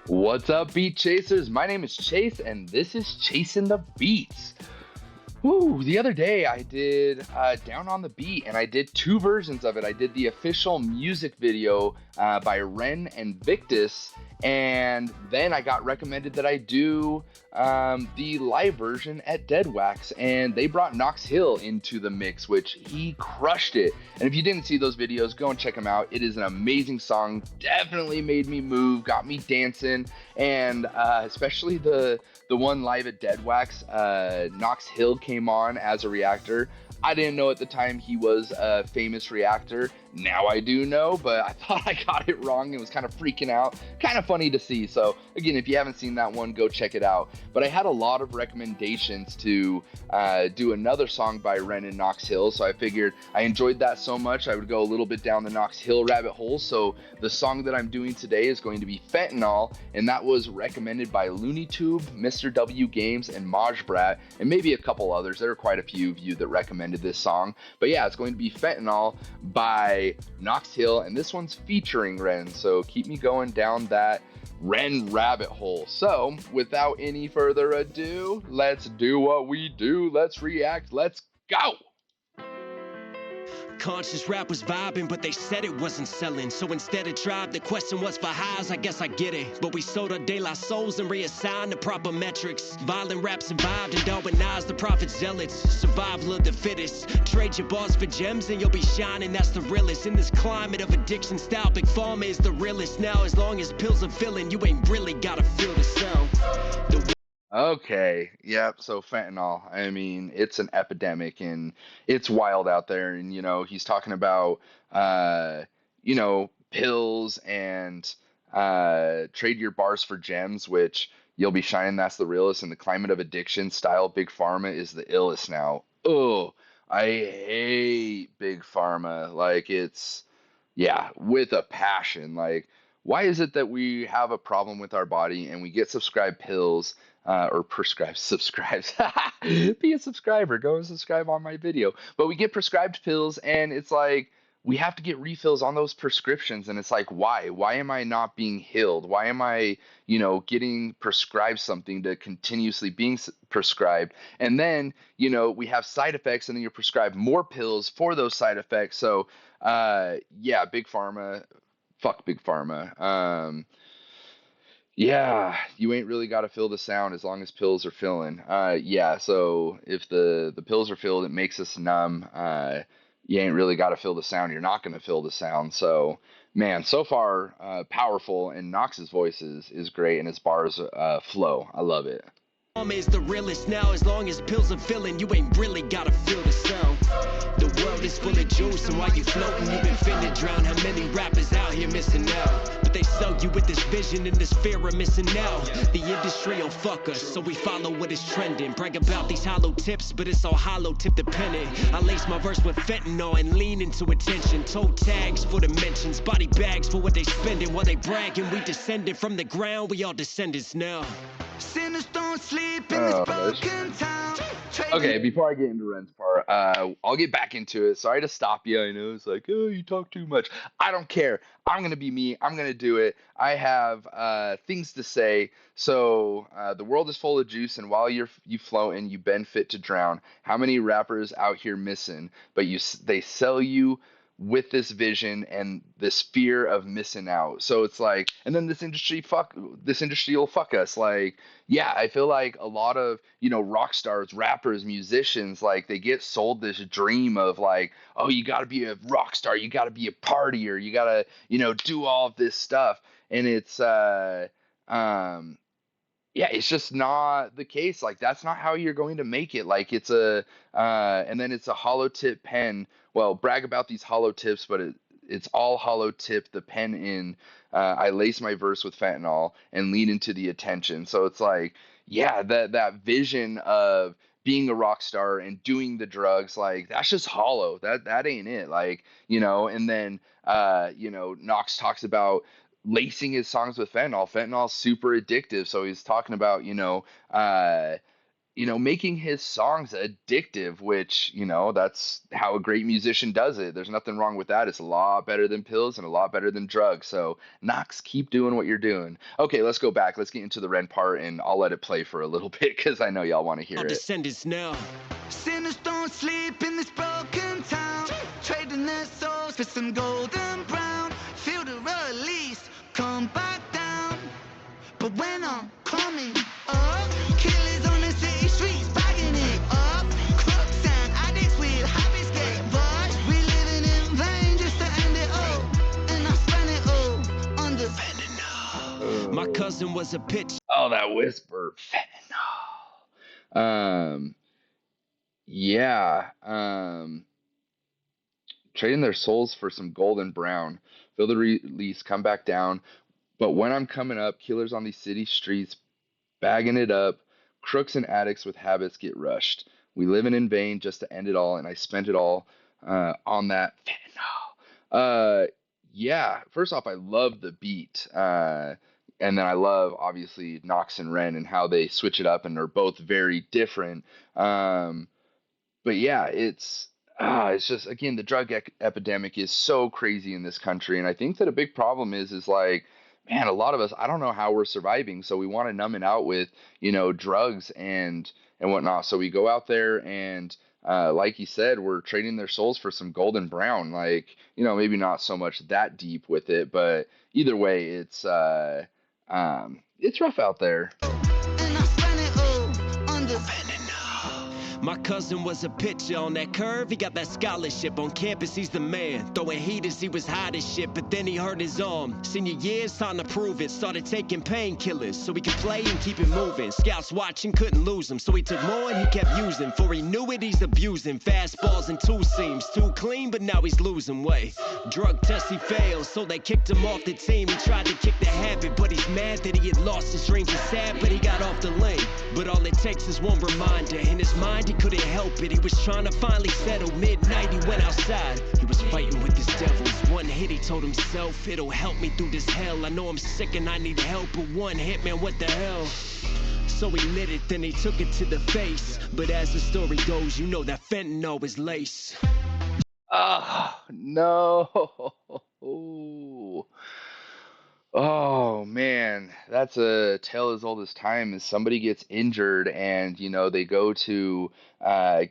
What's up, beat chasers? My name is Chase, and this is Chasing the Beats. Woo! The other day I did Down on the Beat, and I did two versions of it. I did the official music video by Ren and Victus, and then I got recommended that I do the live version at Dead Wax, and they brought Knox Hill into the mix, which he crushed it. And if you didn't see those videos, go and check them out. It is an amazing song. Definitely made me move, got me dancing, and especially the one live at Dead Wax, Knox Hill came on as a reactor. I didn't know at the time he was a famous reactor. Now I do know, but I thought I got it wrong and was kind of freaking out. Kind of funny to see. So again, if you haven't seen that one, go check it out. But I had a lot of recommendations to do another song by Ren and Knox Hill. So I figured I enjoyed that so much, I would go a little bit down the Knox Hill rabbit hole. So the song that I'm doing today is going to be Fentanyl, and that was recommended by LooneyTube, Mr. W Games, and Majbrat, and maybe a couple others. There are quite a few of you that recommended this song. But yeah, it's going to be Fentanyl by Knox Hill, and this one's featuring Ren. So keep me going down that Ren rabbit hole. So without any further ado, let's do what we do. Let's react. Let's go. Conscious rap was vibing, but they said it wasn't selling. So instead of tribe, the question was for highs. I guess I get it. But we sold our De La Souls and reassigned the proper metrics. Violent rap survived and Darwinized the prophet zealots. Survival of the fittest. Trade your bars for gems and you'll be shining. That's the realest. In this climate of addiction style, Big Pharma is the realest. Now as long as pills are filling, you ain't really gotta feel the sound. Okay, yep. So fentanyl, I mean, it's an epidemic and it's wild out there. And, he's talking about, pills and trade your bars for gems, which you'll be shining. That's the realest. And the climate of addiction style, Big Pharma is the illest now. Oh, I hate Big Pharma. Like, yeah, with a passion. Like, why is it that we have a problem with our body and we get prescribed pills or prescribed subscribes? Be a subscriber. Go and subscribe on my video. But we get prescribed pills and it's like we have to get refills on those prescriptions. And it's like, why? Why am I not being healed? Why am I, getting prescribed something to continuously being prescribed? And then, we have side effects and then you're prescribed more pills for those side effects. So, yeah, Big Pharma, fuck Big Pharma. Yeah, you ain't really got to feel the sound as long as pills are filling. Yeah, so if the pills are filled, it makes us numb. You ain't really got to feel the sound. You're not going to feel the sound. So, man, so far, powerful, and Knox's voice is great, and his bars flow. I love it. Is the realest now as long as pills are filling, you ain't really gotta feel the sound. The world is full of juice, and while you floating, you've been finna drown. How many rappers out here missing out? But they sell you with this vision and this fear of missing out. The industry will fuck us, so we follow what is trending. Brag about these hollow tips, but it's all hollow tip dependent. I lace my verse with fentanyl and lean into attention. Toe tags for the mentions, body bags for what they spending. While they bragging, we descended from the ground, we all descendants now. Sinners don't sleep in this broken town. Okay, before I get into Ren's part, I'll get back into it. Sorry to stop you. I know it's like, oh, you talk too much. I don't care. I'm gonna be me. I'm gonna do it. I have things to say. So the world is full of juice, and while you float and you been fit to drown, how many rappers out here missing? But they sell you with this vision and this fear of missing out. So it's like, and then this industry will fuck us. Like, yeah, I feel like a lot of, rock stars, rappers, musicians, like they get sold this dream of like, oh, you got to be a rock star, you got to be a partier, you got to, do all of this stuff. And it's yeah, it's just not the case. Like that's not how you're going to make it. Like and then it's a hollow tip pen. Well, brag about these hollow tips, but it's all hollow tip. The pen in. I lace my verse with fentanyl and lean into the attention. So it's like, yeah, that vision of being a rock star and doing the drugs, like that's just hollow. That ain't it. Like, and then Knox talks about lacing his songs with fentanyl. Fentanyl's super addictive. So he's talking about, making his songs addictive, which, that's how a great musician does it. There's nothing wrong with that. It's a lot better than pills and a lot better than drugs. So, Knox, keep doing what you're doing. Okay, let's go back. Let's get into the Ren part, and I'll let it play for a little bit because I know y'all want to hear Our it. descendants now. Sinners don't sleep in this broken town, trading their souls for some golden brown. Feel the release, come back down. But when I'm coming up, killers on the city streets bagging it up. Crooks and addicts with habits get rushed. We living in vain just to end it all, and I spend it all on the fentanyl. My cousin was a pitch. Oh, that whisper. Fentanyl. Yeah. Trading their souls for some golden brown. Feel the release, come back down. But when I'm coming up, killers on these city streets bagging it up. Crooks and addicts with habits get rushed. We living in vain just to end it all, and I spent it all on that fentanyl. Yeah. First off, I love the beat. And then I love, obviously, Knox and Ren and how they switch it up, and they're both very different. But yeah, it's just, again, the drug epidemic is so crazy in this country, and I think that a big problem is like, man, a lot of us, I don't know how we're surviving, so we want to numb it out with drugs and whatnot. So we go out there and like you said, we're trading their souls for some golden brown. Like, maybe not so much that deep with it, but either way, it's rough out there. And I spend it all on the My cousin was a pitcher on that curve. He got that scholarship on campus. He's the man. Throwing heaters, he was hot as shit, but then he hurt his arm. Senior year's time to prove it. Started taking painkillers so he could play and keep it moving. Scouts watching, couldn't lose him, so he took more and he kept using. For he knew it, he's abusing. Fastballs and two seams, too clean, but now he's losing weight. Drug test he failed, so they kicked him off the team. He tried to kick the habit, but he's mad that he had lost his dreams. He's sad, but he got off the lane. But all it takes is one reminder. In his mind, he couldn't help it. He was trying to finally settle. Midnight, he went outside. He was fighting with his devils. One hit, he told himself, it'll help me through this hell. I know I'm sick and I need help, but one hit, man, what the hell? So he lit it, then he took it to the face. But as the story goes, you know that fentanyl is lace. Oh, no. Oh man, that's a tale as old as time. Is somebody gets injured and they go to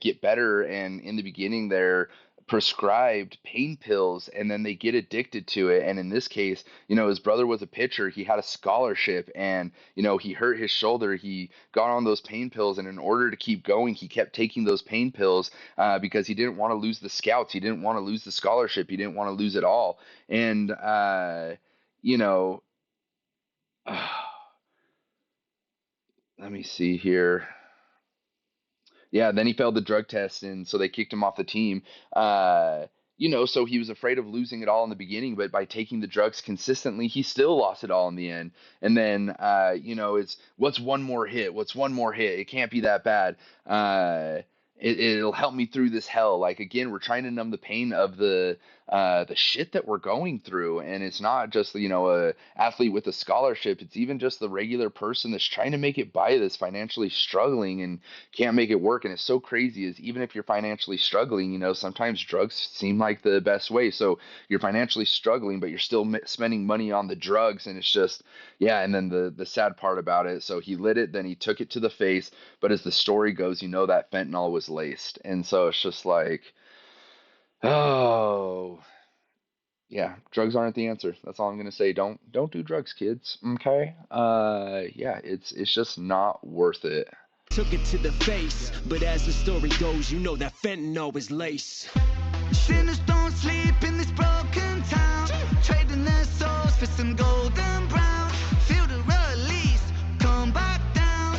get better, and in the beginning they're prescribed pain pills, and then they get addicted to it. And in this case, his brother was a pitcher. He had a scholarship, and he hurt his shoulder. He got on those pain pills, and in order to keep going, he kept taking those pain pills because he didn't want to lose the scouts. He didn't want to lose the scholarship. He didn't want to lose it all. And let me see here. Yeah, then he failed the drug test, and so they kicked him off the team. So he was afraid of losing it all in the beginning, but by taking the drugs consistently, he still lost it all in the end. And then, it's what's one more hit? What's one more hit? It can't be that bad. It'll help me through this hell. Like, again, we're trying to numb the pain of the shit that we're going through. And it's not just, a athlete with a scholarship. It's even just the regular person that's trying to make it by this, financially struggling and can't make it work. And it's so crazy is even if you're financially struggling, sometimes drugs seem like the best way. So you're financially struggling, but you're still spending money on the drugs. And it's just, yeah. And then the sad part about it. So he lit it, then he took it to the face. But as the story goes, that fentanyl was laced. And so it's just like, oh, yeah, drugs aren't the answer. That's all I'm gonna say. Don't do drugs, kids. Okay? Yeah, it's just not worth it. Took it to the face, but as the story goes, that fentanyl is lace. Sinners don't sleep in this broken town, trading their souls for some golden brown. Feel the release, come back down.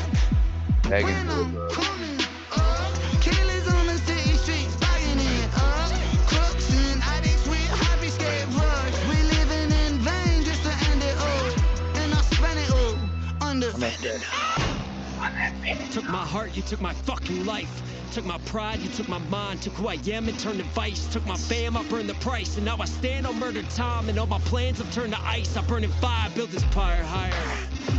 Megan, When I'm coming up, killers on the city streets bagging it up. Crooks and addicts with habits get rushed. We living in vain just to end it all, and I spent it all on the Took my heart, you took my fucking life. Took my pride, you took my mind, took who I am and turned to vice. Took my fam, I burned the price, and now I stand on murder time. And all my plans have turned to ice. I burn in fire, build this pyre higher.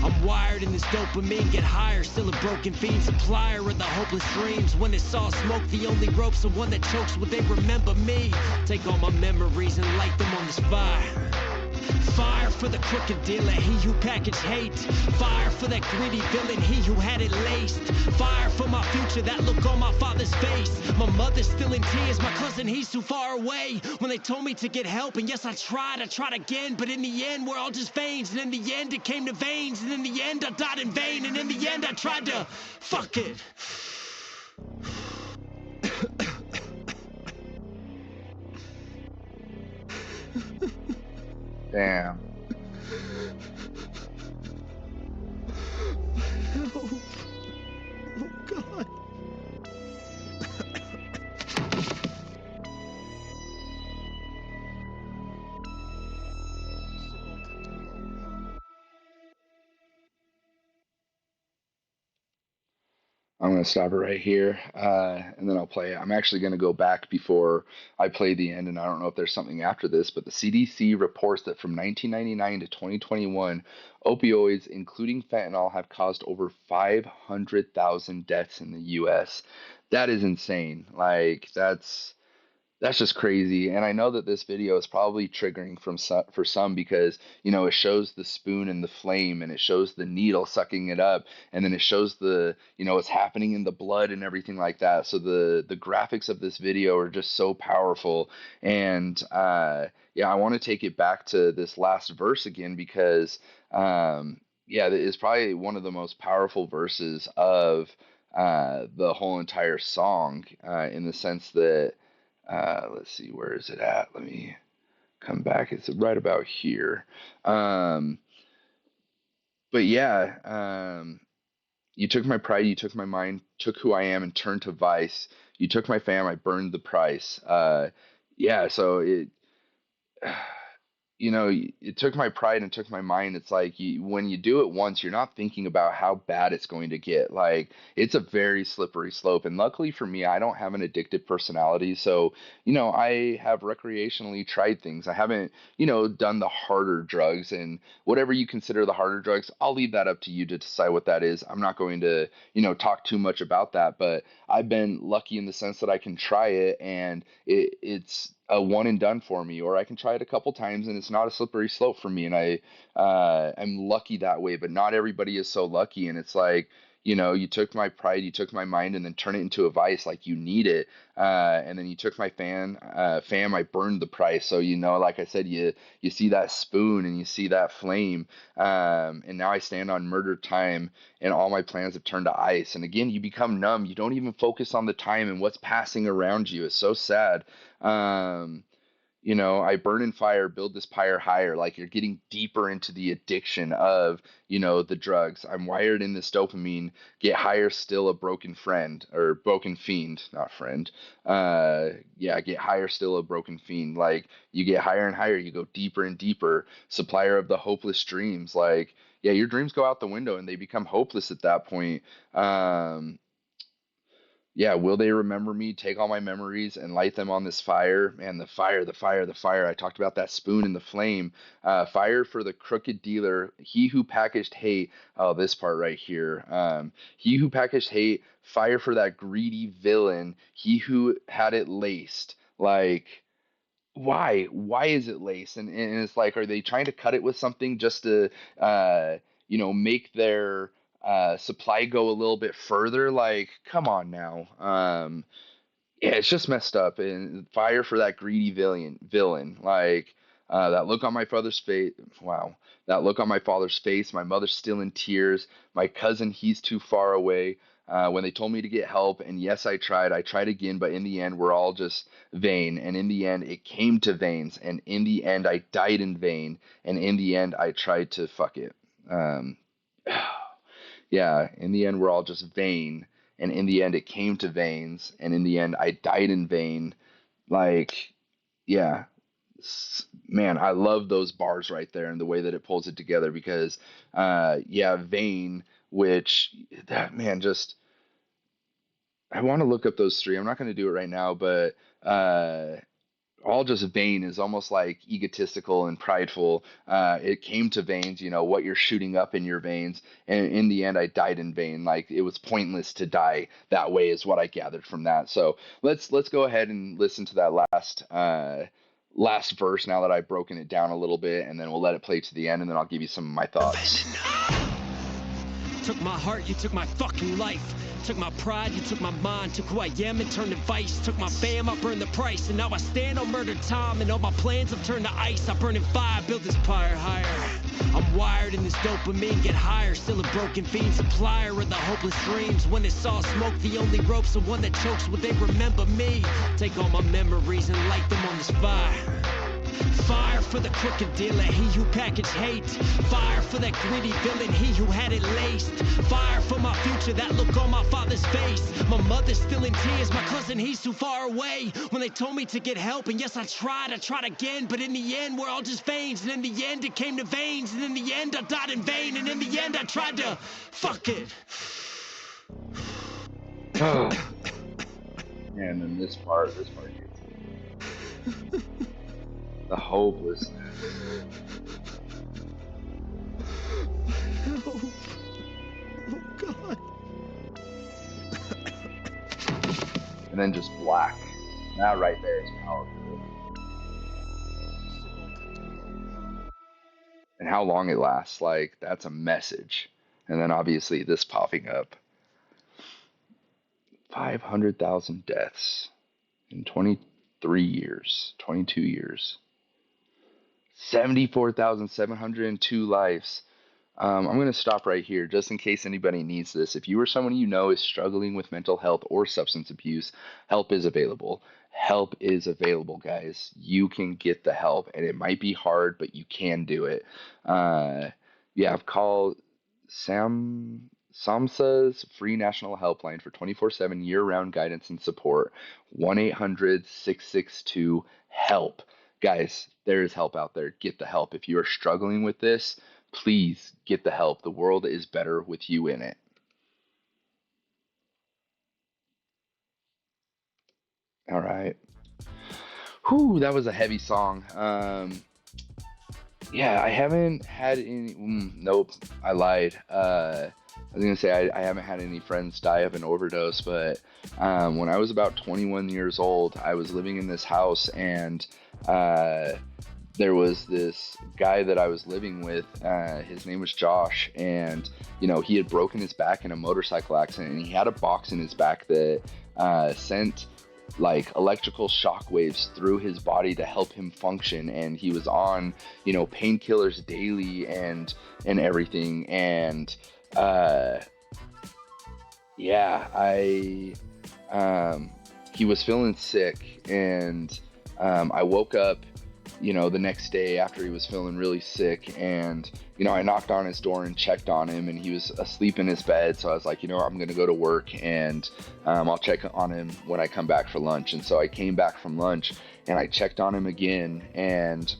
I'm wired in this dopamine, get higher. Still a broken fiend, supplier of the hopeless dreams. When it's all smoke, the only rope's the one that chokes. Will they remember me? Take all my memories and light them on this fire. Fire for the crooked dealer, he who packaged hate. Fire for that greedy villain, he who had it laced. Fire for my future, that look on my father's face. My mother's still in tears, my cousin, he's too far away. When they told me to get help, and yes, I tried again. But in the end, we're all just veins. And in the end, it came to veins. And in the end, I died in vain. And in the end, I tried to fuck it. Damn. Help. Oh, God. I'm going to stop it right here, and then I'll play it. I'm actually going to go back before I play the end, and I don't know if there's something after this, but the CDC reports that from 1999 to 2021, opioids, including fentanyl, have caused over 500,000 deaths in the U.S. That is insane. Like, that's just crazy. And I know that this video is probably triggering for some because, it shows the spoon and the flame and it shows the needle sucking it up. And then it shows what's happening in the blood and everything like that. So the graphics of this video are just so powerful. And I want to take it back to this last verse again because, that is probably one of the most powerful verses of the whole entire song in the sense that, let's see, where is it at? Let me come back. It's right about here. You took my pride, you took my mind, took who I am and turned to vice. You took my fam, I burned the price. So it took my pride and took my mind. It's like when you do it once, you're not thinking about how bad it's going to get. Like, it's a very slippery slope. And luckily for me, I don't have an addictive personality. So, I have recreationally tried things. I haven't, done the harder drugs, and whatever you consider the harder drugs, I'll leave that up to you to decide what that is. I'm not going to, talk too much about that, but I've been lucky in the sense that I can try it and it's a one and done for me, or I can try it a couple times and it's not a slippery slope for me. And I'm lucky that way, but not everybody is so lucky. And it's like, you took my pride, you took my mind, and then turn it into a vice. Like, you need it. And then you took my fam, I burned the price. So, like I said, you see that spoon and you see that flame. And now I stand on murder time and all my plans have turned to ice. And again, you become numb. You don't even focus on the time and what's passing around you. It's so sad. I burn in fire, build this pyre higher. Like, you're getting deeper into the addiction of, the drugs. I'm wired in this dopamine, get higher still, a broken friend, or broken fiend, not friend. Get higher still, a broken fiend. Like, you get higher and higher, you go deeper and deeper, supplier of the hopeless dreams. Like, your dreams go out the window and they become hopeless at that point. Will they remember me? Take all my memories and light them on this fire. Man, the fire, the fire, the fire. I talked about that spoon and the flame. Fire for the crooked dealer, he who packaged hate. Oh, this part right here. He who packaged hate, fire for that greedy villain, he who had it laced. Like, why? Why is it laced? And it's like, are they trying to cut it with something just to, make their supply go a little bit further? Like, come on now. It's just messed up. And fire for that greedy villain. Like, that look on my father's face. Wow. That look on my father's face. My mother's still in tears. My cousin, he's too far away. When they told me to get help, and yes, I tried again, but in the end, we're all just vain. And in the end, it came to veins. And in the end, I died in vain. And in the end, I tried to fuck it. In the end, we're all just vain. And in the end, it came to veins. And in the end, I died in vain. Like, man, I love those bars right there and the way that it pulls it together because, vain, which that man just, I want to look up those three. I'm not going to do it right now, but all just vain is almost like egotistical and prideful. It came to veins, what you're shooting up in your veins, and in the end, I died in vain. Like it was pointless to die that way, is what I gathered from that. So let's go ahead and listen to that last verse now that I've broken it down a little bit, and then we'll let it play to the end, and then I'll give you some of my thoughts. Took my heart, you took my fucking life. Took my pride, you took my mind. Took who I am and turned to vice. Took my fam, I burned the price. And now I stand on murdered time. And all my plans have turned to ice. I burn in fire, build this pyre higher. I'm wired in this dopamine, get higher. Still a broken fiend, supplier of the hopeless dreams. When it's all smoke, the only rope's the one that chokes. Will they remember me? Take all my memories and light them on this fire. Fire for the crooked dealer, he who packaged hate. Fire for that greedy villain, he who had it laced. Fire for my future, that look on my father's face. My mother's still in tears, my cousin, he's too far away. When they told me to get help, and yes, I tried again. But in the end, we're all just veins. And in the end, it came to veins. And in the end, I died in vain. And in the end, I tried to fuck it. And then this part gets the hopelessness. Help. Oh, God. And then just black. That right there is powerful. And how long it lasts, like, that's a message. And then obviously this popping up. 500,000 deaths in 23 years, 22 years. 74,702 lives. I'm going to stop right here just in case anybody needs this. If you or someone you know is struggling with mental health or substance abuse, help is available. Help is available, guys. You can get the help, and it might be hard, but you can do it. I've called SAMHSA's free national helpline for 24/7 year-round guidance and support. 1-800-662-HELP. Guys, there is help out there. Get the help. If you are struggling with this, please get the help. The world is better with you in it. All right. Whew, that was a heavy song. I haven't had any. Nope, I lied. I was gonna say I haven't had any friends die of an overdose, but when I was about 21 years old, I was living in this house, and there was this guy that I was living with. His name was Josh, and he had broken his back in a motorcycle accident, and he had a box in his back that sent like electrical shock waves through his body to help him function, and he was on painkillers daily and everything. And he was feeling sick, and I woke up the next day after he was feeling really sick, and I knocked on his door and checked on him, and he was asleep in his bed. So I was like, I'm gonna go to work, and I'll check on him when I come back for lunch. And so I came back from lunch and I checked on him again, and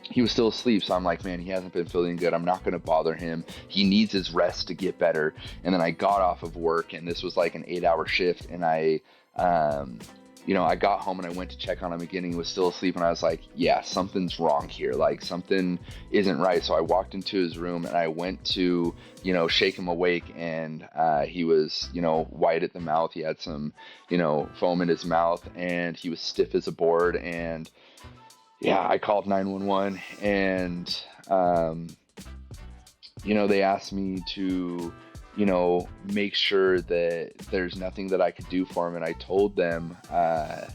he was still asleep. So I'm like, man, he hasn't been feeling good. I'm not gonna bother him. He needs his rest to get better. And then I got off of work, and this was like an 8-hour shift, and I got home and I went to check on him again, and he was still asleep, and I was like, yeah, something's wrong here. Like, something isn't right. So I walked into his room and I went to, shake him awake, and he was, white at the mouth. He had some, foam in his mouth, and he was stiff as a board. And I called 911, and, they asked me to, make sure that there's nothing that I could do for him. And I told them, I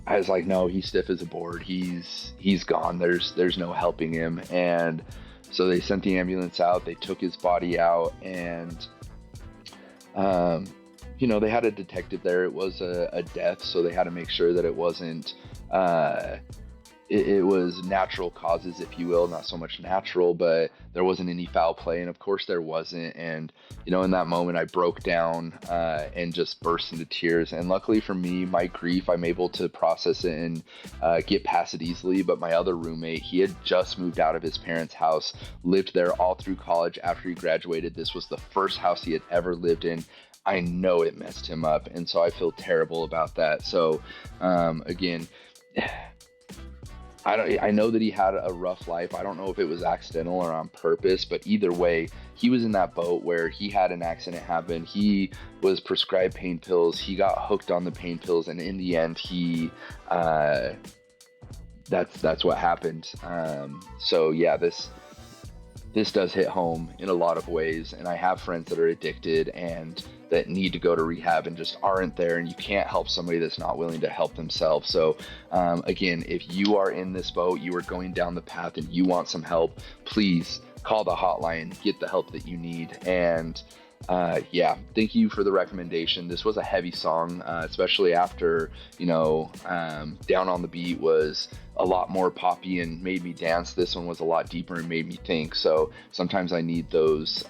was like, no, he's stiff as a board. He's gone. There's no helping him. And so they sent the ambulance out. They took his body out, and, they had a detective there. It was a death, so they had to make sure that it wasn't, it was natural causes, if you will, not so much natural, but there wasn't any foul play. And of course there wasn't. And, in that moment I broke down and just burst into tears. And luckily for me, my grief, I'm able to process it and get past it easily. But my other roommate, he had just moved out of his parents' house, lived there all through college. After he graduated, this was the first house he had ever lived in. I know it messed him up, and so I feel terrible about that. So, again, I know that he had a rough life. I don't know if it was accidental or on purpose, but either way, he was in that boat where he had an accident happen. He was prescribed pain pills. He got hooked on the pain pills, and in the end, that's what happened. So yeah, this does hit home in a lot of ways, and I have friends that are addicted and that need to go to rehab and just aren't there, and you can't help somebody that's not willing to help themselves. So again, if you are in this boat, you are going down the path and you want some help, please call the hotline, get the help that you need. And yeah, thank you for the recommendation. This was a heavy song, especially after, Down on the Beat was a lot more poppy and made me dance. This one was a lot deeper and made me think. So sometimes I need those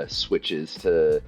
switches to,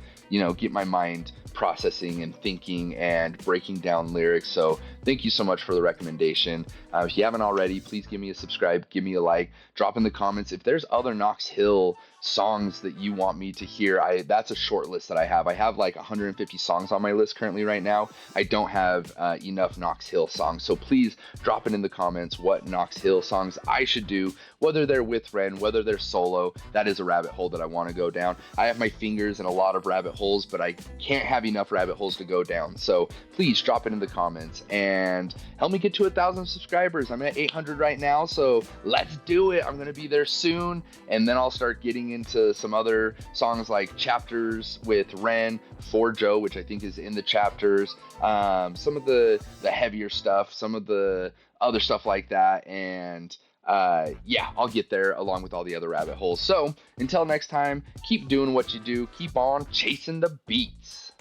get my mind processing and thinking and breaking down lyrics. So thank you so much for the recommendation. If you haven't already, please give me a subscribe, give me a like, drop in the comments if there's other Knox Hill songs that you want me to hear. That's a short list that I have. I have like 150 songs on my list currently right now. I don't have enough Knox Hill songs, so please drop it in the comments what Knox Hill songs I should do, whether they're with Ren, whether they're solo. That is a rabbit hole that I want to go down. I have my fingers in a lot of rabbit holes, but I can't have enough rabbit holes to go down. So please drop it in the comments and help me get to 1,000 subscribers. I'm at 800 right now, so let's do it. I'm going to be there soon, and then I'll start getting into some other songs like Chapters with Ren, For Joe, which I think is in the Chapters, some of the heavier stuff, some of the other stuff like that, and yeah, I'll get there along with all the other rabbit holes. So until next time, keep doing what you do, keep on chasing the beats.